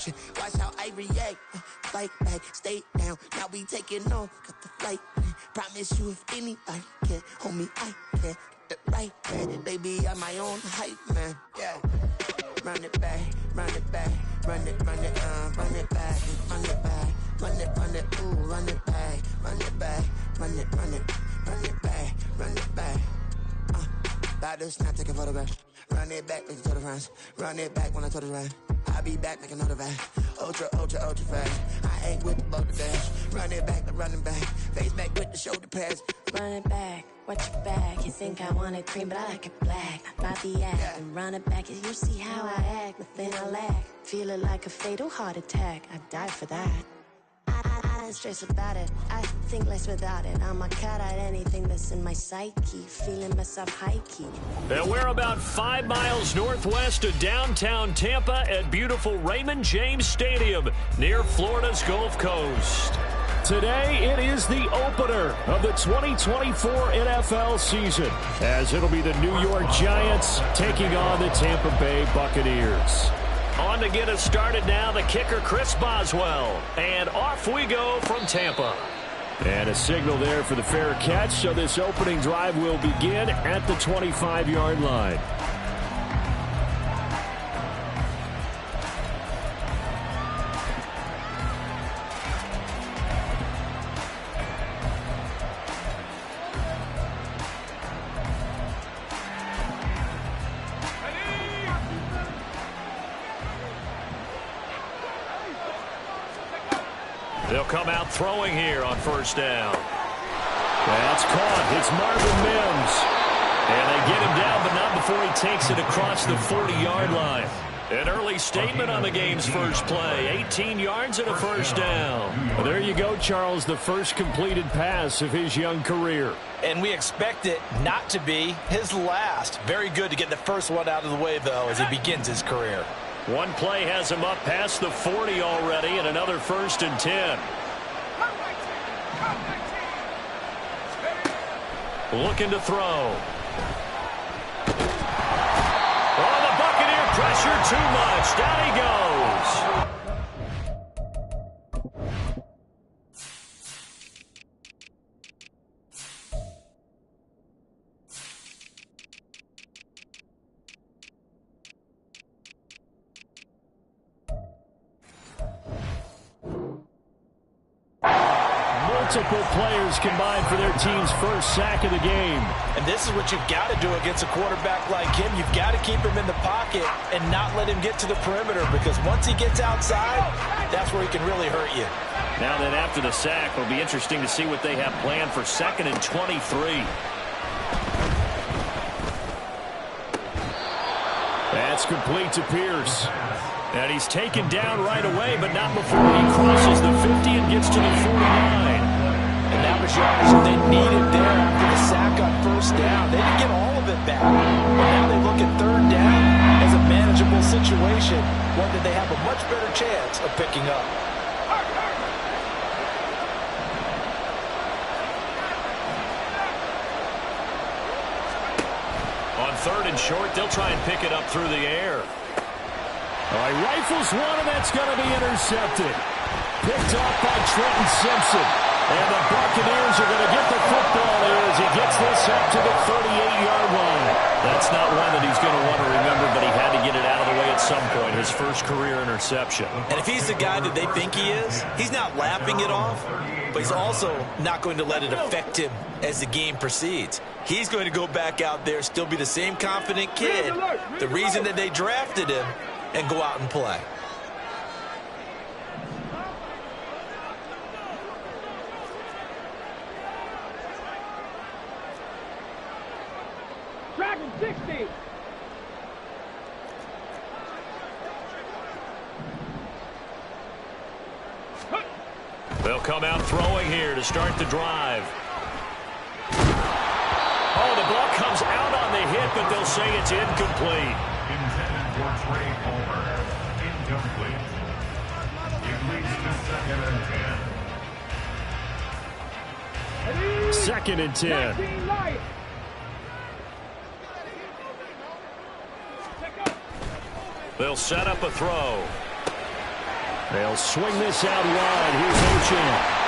action. Watch how I react. Fight back, stay down. Now we taking on. Got the flight. Promise you if anybody can hold me, I can. Get the right man. Baby, I'm my own hype man. Yeah. Run it back, run it back, run it back, run it back, run it back, ooh, run it back, run it back, run it back, run it back. About to snap, take a photograph. Run it back, make it to the friends. Run it back when I told the run. I'll be back, make another back. Ultra fast. I ain't with the boulder dash. Run it back, running back. Face back with the shoulder pads. Run it back, watch your back. You think I want it cream, but I like it black. About the act and run it back. You see how I act, nothing I lack. Feel it like a fatal heart attack. I'd die for that. I don't stress about it. I think less without it. I'm a cut at anything that's in my psyche. Feeling myself high-key. And we're about 5 miles northwest of downtown Tampa at beautiful Raymond James Stadium near Florida's Gulf Coast. Today, it is the opener of the 2024 NFL season, as it'll be the New York Giants taking on the Tampa Bay Buccaneers. On to get us started now, the kicker, Chris Boswell. And off we go from Tampa. And a signal there for the fair catch, so this opening drive will begin at the 25-yard line. They'll come out throwing here on first down. That's caught. It's Marvin Mims. And they get him down, but not before he takes it across the 40-yard line. An early statement on the game's first play. 18 yards and a first down. Well, there you go, Charles, the first completed pass of his young career. And we expect it not to be his last. Very good to get the first one out of the way, though, as he begins his career. One play has him up past the 40 already, and another 1st and 10. Looking to throw. Oh, the Buccaneer pressure too much. Down he goes. Multiple players combined for their team's first sack of the game. And this is what you've got to do against a quarterback like him. You've got to keep him in the pocket and not let him get to the perimeter, because once he gets outside, that's where he can really hurt you. Now then, after the sack, it'll be interesting to see what they have planned for 2nd and 23. That's complete to Pierce. And he's taken down right away, but not before he crosses the 50 and gets to the 49. And that was yardage they needed there after the sack on first down. They didn't get all of it back. But now they look at 3rd down as a manageable situation, one that they have a much better chance of picking up. On 3rd and short, they'll try and pick it up through the air. All right, rifles one, and that's going to be intercepted. Picked off by Trenton Simpson. And the Buccaneers are going to get the football here as he gets this up to the 38-yard line. That's not one that he's going to want to remember, but he had to get it out of the way at some point, his first career interception. And if he's the guy that they think he is, he's not laughing it off, but he's also not going to let it affect him as the game proceeds. He's going to go back out there, still be the same confident kid, the reason that they drafted him, and go out and play. Dragon 60. They'll come out throwing here to start the drive. Oh, the ball comes out on the hit, but they'll say it's incomplete. Intended for Trey Palmer. Incomplete. It leads to 2nd and 10. 2nd and 10. They'll set up a throw. They'll swing this out wide. Here's Achane.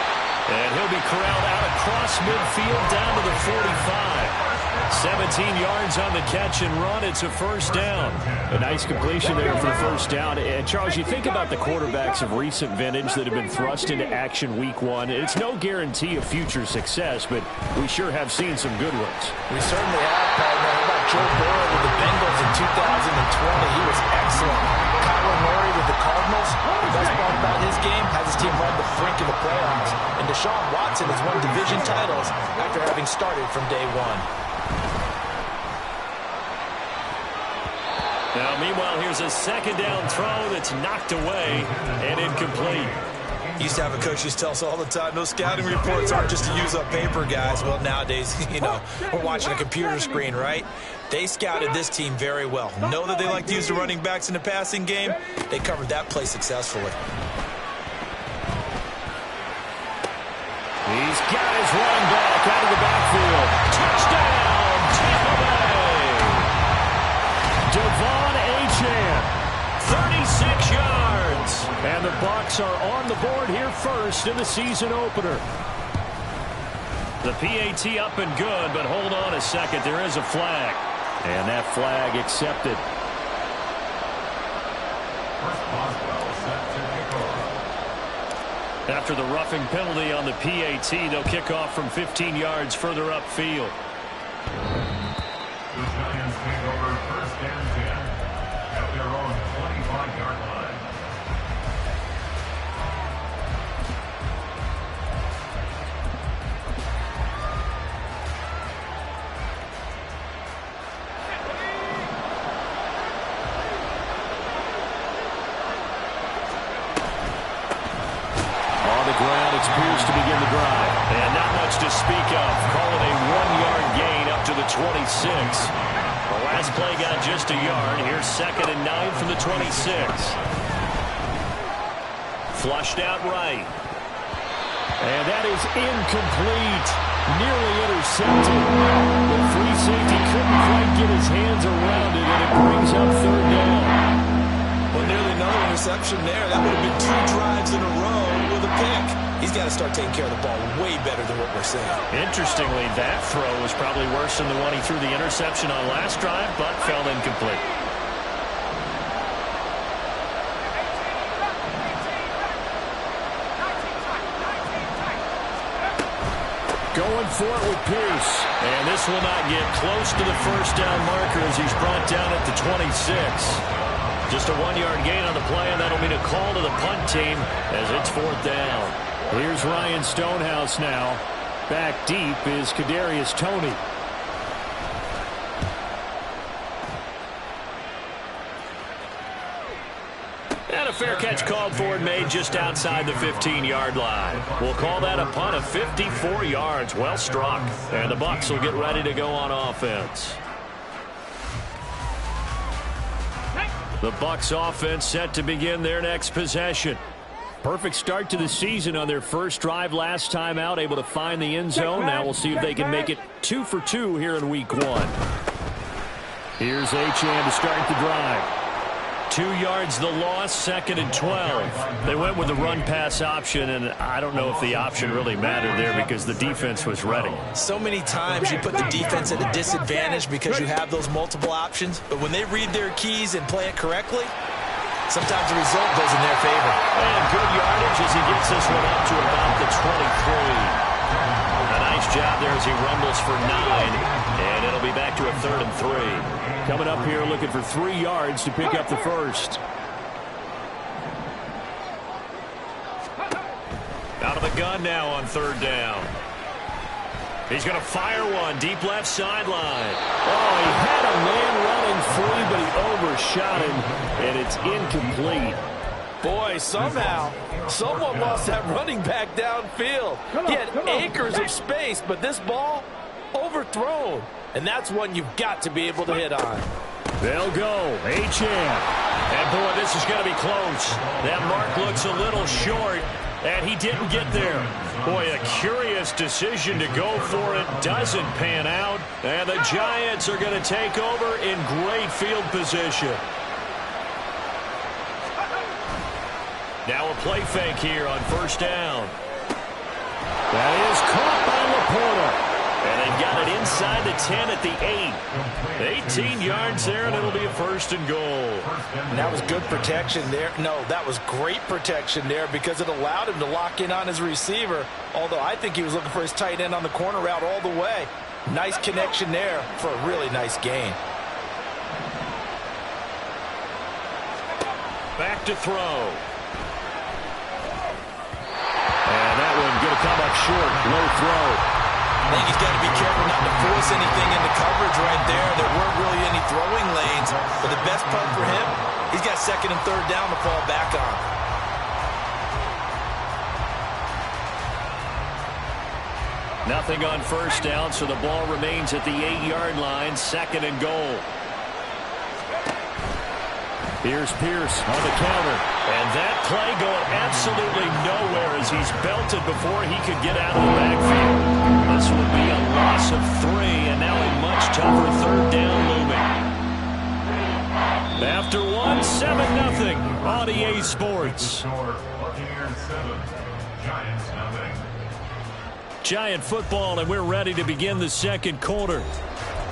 And he'll be corralled out across midfield down to the 45. 17 yards on the catch and run. It's a first down. A nice completion there for the first down. And, Charles, you think about the quarterbacks of recent vintage that have been thrust into action week one. It's no guarantee of future success, but we sure have seen some good ones. We certainly have, partner. How about Joe Burrow with the Bengals in 2020? He was excellent. Kyler Murray with the Cardinals. The best part about his game has his team run the brink of the playoffs. And Deshaun Watson has won division titles after having started from day one. Now, meanwhile, here's a second down throw that's knocked away and incomplete. Used to have a coach used to tell us all the time, those scouting reports aren't just to use up paper, guys. Well, nowadays, we're watching a computer screen, right? They scouted this team very well. Know that they like to use the running backs in the passing game. They covered that play successfully. He's got his running back out of the backfield. Touchdown, Tampa Bay! Devon Achane, 36 yards. And the Bucs are on the board here first in the season opener. The PAT up and good, but hold on a second. There is a flag. And that flag accepted. After the roughing penalty on the PAT, they'll kick off from 15 yards further upfield. The Giants take over first and 10 at their own 25-yard line. Pierce to begin the drive. And not much to speak of. Call it a 1-yard gain up to the 26. The last play got just a yard. Here's 2nd and 9 from the 26. Flushed out right. And that is incomplete. Nearly intercepted. The free safety couldn't quite get his hands around it, and it brings up 3rd down. Well, nearly another interception there. That would have been 2 drives in a row with a pick. He's got to start taking care of the ball way better than what we're seeing. Interestingly, that throw was probably worse than the one he threw the interception on last drive, but fell incomplete. Going for it with Pierce. And this will not get close to the first down marker as he's brought down at the 26. Just a 1-yard gain on the play, and that'll mean a call to the punt team as it's 4th down. Here's Ryan Stonehouse now. Back deep is Kadarius Toney. And a fair catch called for and made just outside the 15-yard line. We'll call that a punt of 54 yards. Well struck. And the Bucs will get ready to go on offense. The Bucs offense set to begin their next possession. Perfect start to the season on their first drive last time out, able to find the end zone. Now we'll see if they can make it 2 for 2 here in week 1. Here's Achane to start the drive. 2 yards the loss, 2nd and 12. They went with the run-pass option, and I don't know if the option really mattered there because the defense was ready. So many times you put the defense at a disadvantage because you have those multiple options, but when they read their keys and play it correctly, sometimes the result goes in their favor. And good yardage as he gets this one up to about the 23. A nice job there as he rumbles for 9, and it'll be back to a 3rd and 3. Coming up here looking for 3 yards to pick up the first. Out of the gun now on 3rd down. He's going to fire one deep left sideline. Oh, he had a man running free, but he overshot him, and it's incomplete. Boy, somehow, someone lost that running back downfield. He had acres of space, but this ball, overthrown. And that's one you've got to be able to hit on. They'll go. Achane. And, boy, this is going to be close. That mark looks a little short, and he didn't get there. Boy, a curious decision to go for it. Doesn't pan out. And the Giants are going to take over in great field position. Now a play fake here on first down. That is caught by Laporta. And they've got it inside the 10 at the 8. 18 yards there, and it'll be a first and goal. And that was good protection there. No, that was great protection there because it allowed him to lock in on his receiver, although I think he was looking for his tight end on the corner route all the way. Nice connection there for a really nice gain. Back to throw. And that one going to come up short. Low throw. I think he's got to be careful not to force anything into coverage right there. There weren't really any throwing lanes, but the best part for him, he's got second and third down to fall back on. Nothing on first down, so the ball remains at the 8-yard line, second and goal. Here's Pierce on the counter. And that play going absolutely nowhere as he's belted before he could get out of the backfield. This will be a loss of 3, and now a much tougher third down looming. After 1, 7-0 on EA Sports. Buccaneers 7, Giants 0. Giant football, and we're ready to begin the second quarter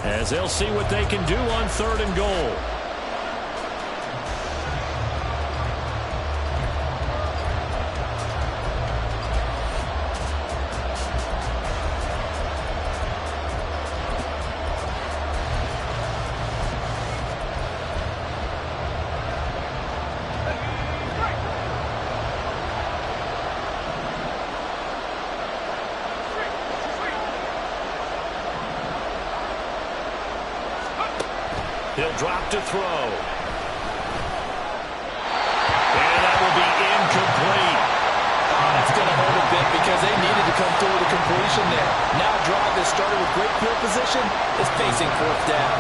as they'll see what they can do on third and goal. He'll drop to throw. And that will be incomplete. Oh, that's going to hurt a bit because they needed to come through with a completion there. Now a drive that started with great field position is facing fourth down.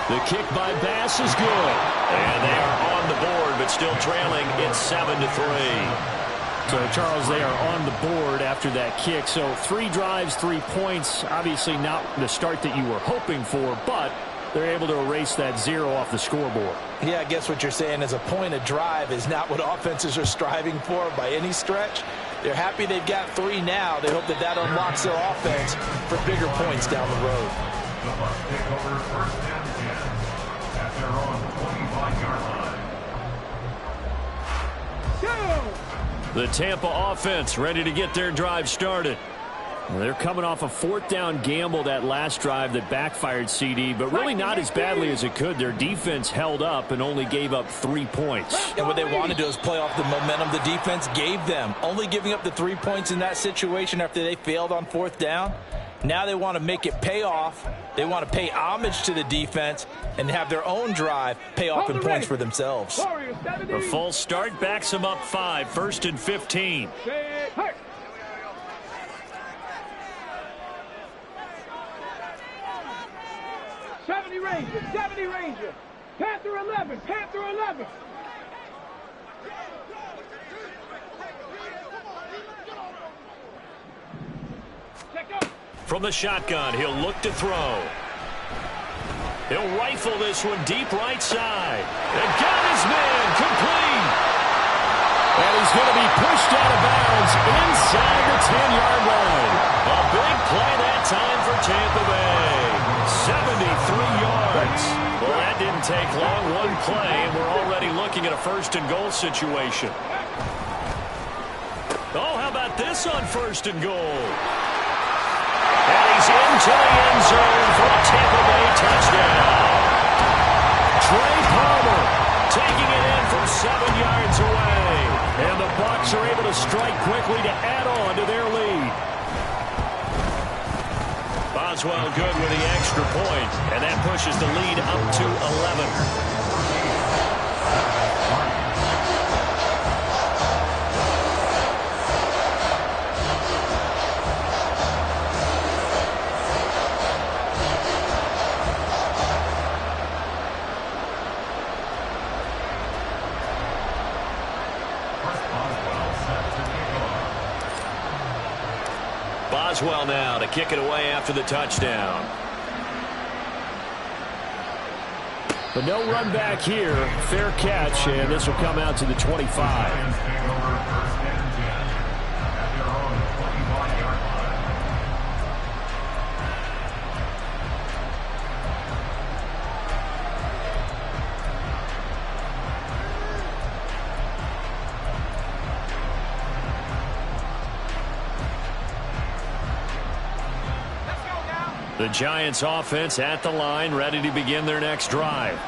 The kick by Bass is good. And they are on the board, but still trailing. It's 7-3. So, Charles, they are on the board after that kick. So 3 drives, 3 points. Obviously not the start that you were hoping for, but they're able to erase that 0 off the scoreboard. Yeah, I guess what you're saying is a point of drive is not what offenses are striving for by any stretch. They're happy they've got 3 now. They hope that that unlocks their offense for bigger points down the road. The Bucs take over first and 10 at their own 25-yard line. The Tampa offense ready to get their drive started. They're coming off a 4th down gamble that last drive that backfired, CD, but really not as badly as it could. Their defense held up and only gave up 3 points. And what they want to do is play off the momentum the defense gave them. Only giving up the 3 points in that situation after they failed on 4th down. Now they want to make it pay off. They want to pay homage to the defense and have their own drive pay off in points for themselves. A false start backs them up 5, 1st and 15. 70 Ranger, 70 Ranger. Panther 11, Panther 11. From the shotgun, he'll look to throw. He'll rifle this one deep right side. And got his man complete. And he's going to be pushed out of bounds inside the 10-yard line. A big play that time for Tampa Bay. 73 yards. Well, that didn't take long. One play, and we're already looking at a first and goal situation. Oh, how about this on first and goal? And he's into the end zone for a Tampa Bay touchdown. Trey Palmer taking it in from 7 yards away. And the Bucs are able to strike quickly to add on to their lead. Boswell good with the extra point, and that pushes the lead up to 11. Boswell now to kick it away after the touchdown. But no run back here. Fair catch, and this will come out to the 25. The Giants offense at the line, ready to begin their next drive.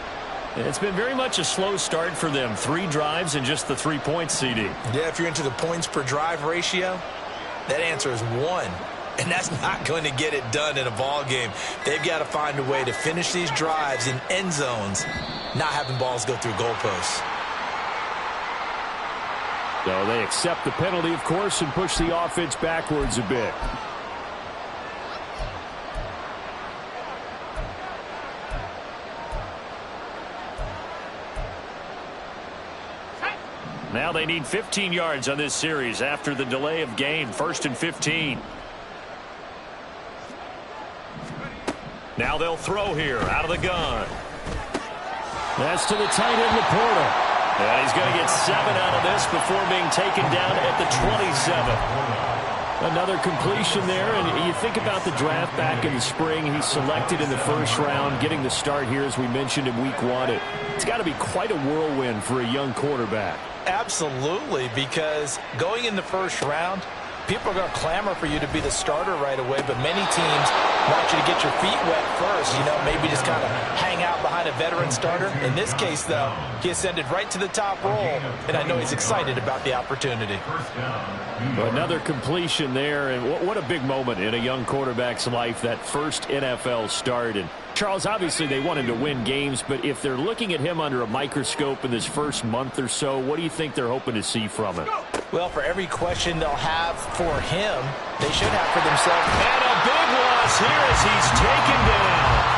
It's been very much a slow start for them. 3 drives and just the 3 points, CD. Yeah, if you're into the points per drive ratio, that answer is 1. And that's not going to get it done in a ball game. They've got to find a way to finish these drives in end zones, not having balls go through goalposts. So they accept the penalty, of course, and push the offense backwards a bit. Now they need 15 yards on this series after the delay of game. 1st and 15. Now they'll throw here out of the gun. That's to the tight end, Laporta. And he's going to get 7 out of this before being taken down at the 27. Another completion there, and you think about the draft back in the spring. He's selected in the first round, getting the start here, as we mentioned in week 1. It's got to be quite a whirlwind for a young quarterback. Absolutely, because going in the first round, people are going to clamor for you to be the starter right away, but many teams want you to get your feet wet first, maybe just kind of hang out behind a veteran starter. In this case, though, he ascended right to the top role, and I know he's excited about the opportunity. Another completion there, and what a big moment in a young quarterback's life, that first NFL start. And Charles, obviously they want him to win games, but if they're looking at him under a microscope in this first month or so, what do you think they're hoping to see from him? Well, for every question they'll have for him, they should have for themselves. And a big loss here as he's taken down.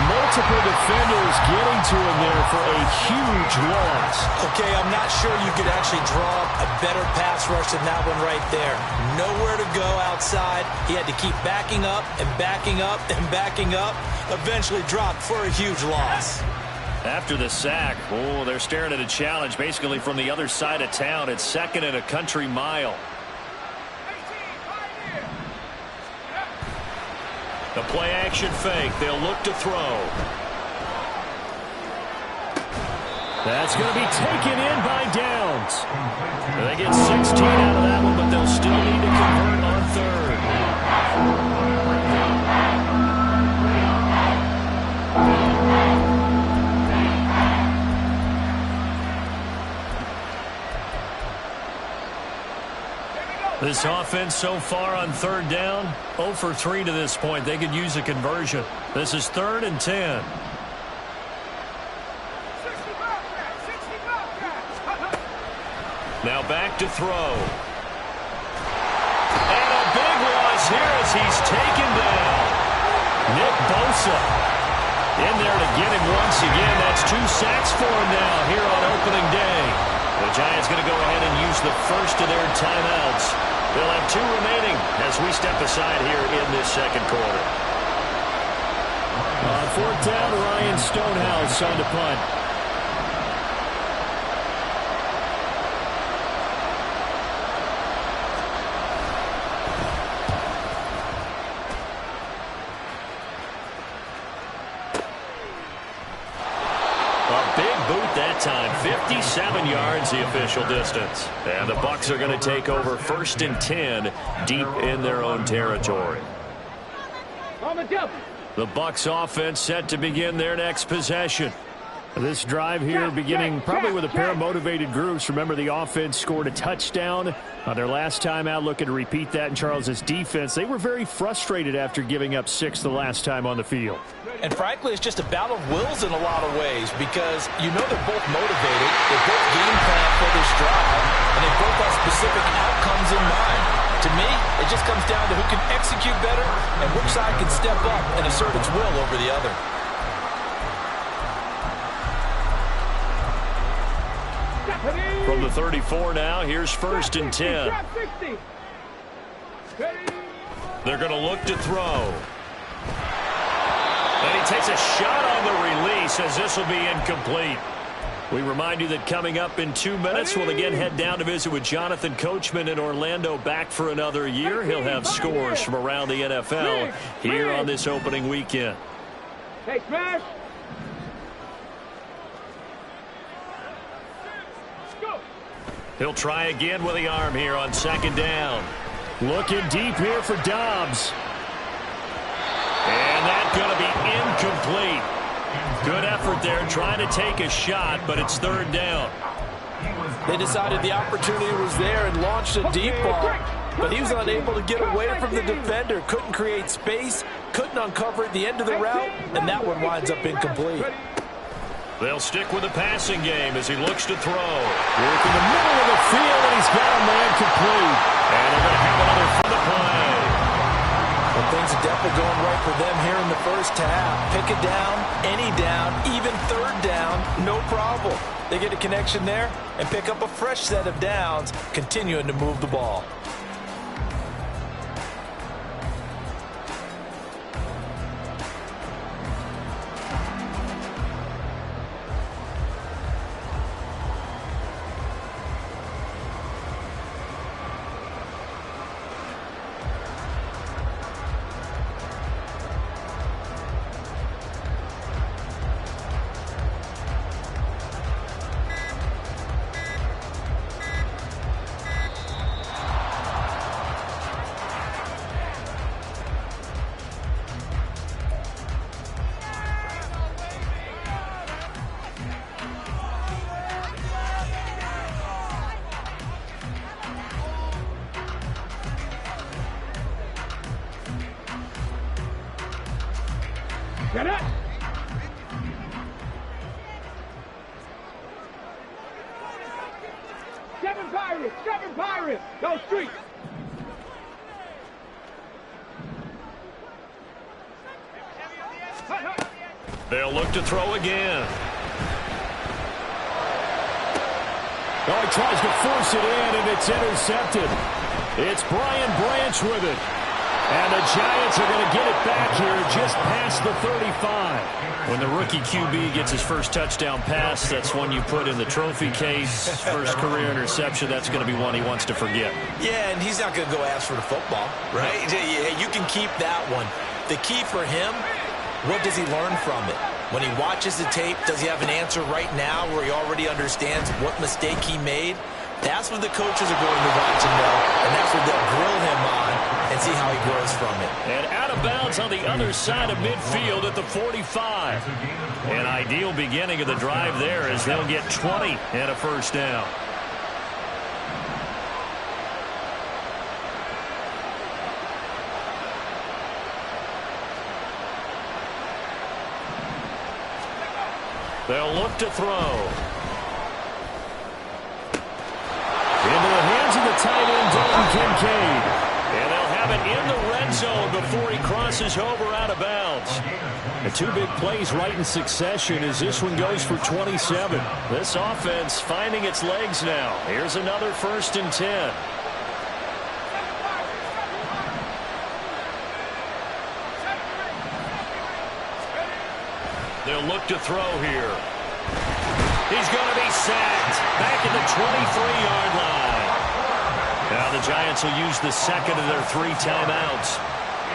Multiple defenders getting to him there for a huge loss. Okay, I'm not sure you could actually draw up a better pass rush than that one right there. Nowhere to go outside. He had to keep backing up and backing up and backing up. Eventually dropped for a huge loss. After the sack, they're staring at a challenge basically from the other side of town. It's 2nd and a country mile. The play action fake. They'll look to throw. That's going to be taken in by Downs. They get 16 out of that one, but they'll still need to convert on 3rd. This offense so far on 3rd down, 0 for 3 to this point. They could use a conversion. This is 3rd and 10. Now back to throw. And a big loss here as he's taken down. Nick Bosa in there to get him once again. That's 2 sacks for him now here on opening day. The Giants going to go ahead and use the first of their timeouts. They'll have 2 remaining as we step aside here in this second quarter. On 4th down, Ryan Stonehouse on to punt. Time 57 yards the official distance, and the Bucs are going to take over 1st and 10 deep in their own territory. The Bucs offense set to begin their next possession. This drive here beginning probably with a pair of motivated groups. Remember, the offense scored a touchdown on their last time out, looking to repeat that in Charles's defense. They were very frustrated after giving up 6 the last time on the field. And frankly, it's just a battle of wills in a lot of ways, because they're both motivated, they both game plan for this drive, and they both have specific outcomes in mind. To me, it just comes down to who can execute better and which side can step up and assert its will over the other. From the 34 now, here's 1st and 10. They're going to look to throw. And He takes a shot on the release as this will be incomplete. We remind you that coming up in 2 minutes, we'll again head down to visit with Jonathan Coachman in Orlando, back for another year. He'll have scores from around the NFL here on this opening weekend. Hey, smash! He'll try again with the arm here on second down. Looking deep here for Dobbs. And that's going to be incomplete. Good effort there trying to take a shot, but it's third down. They decided the opportunity was there and launched a deep ball, but he was unable to get away from the defender. Couldn't create space, couldn't uncover at the end of the route, and that one winds up incomplete. They'll stick with the passing game as he looks to throw. Work in the middle of the field, and he's got a man complete. And they're going to have another for the play. Well, things are definitely going right for them here in the first half. Pick it down, any down, even third down, no problem. They get a connection there and pick up a fresh set of downs, continuing to move the ball. Get it! Seven Pirates! Go street! They'll look to throw again. Oh, he tries to force it in, and it's intercepted. It's Brian Branch with it. And the Giants are going to get it back here just past the 35. When the rookie QB gets his first touchdown pass, that's one you put in the trophy case. First career interception, that's going to be one he wants to forget. Yeah, and he's not going to go ask for the football, right? You can keep that one. The key for him, what does he learn from it? When he watches the tape, does he have an answer right now where he already understands what mistake he made? That's what the coaches are going to want to know, and that's what they'll grill him on and see how he grows from it. And out of bounds on the other side of midfield at the 45. An ideal beginning of the drive there as they'll get 20 and a first down. They'll look to throw. Into the hands of the tight end, Dalton Kincaid. And they'll have it in the red zone before he crosses over out of bounds. The two big plays right in succession as this one goes for 27. This offense finding its legs now. Here's another 1st and 10. They'll look to throw here. He's going to be sacked back at the 23-yard line. Now the Giants will use the second of their 3 timeouts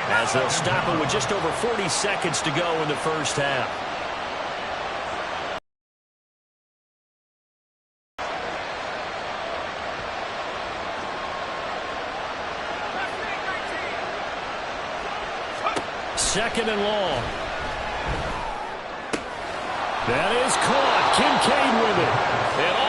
as they'll stop it with just over 40 seconds to go in the first half. Second and long. That is caught. Kincaid with it. And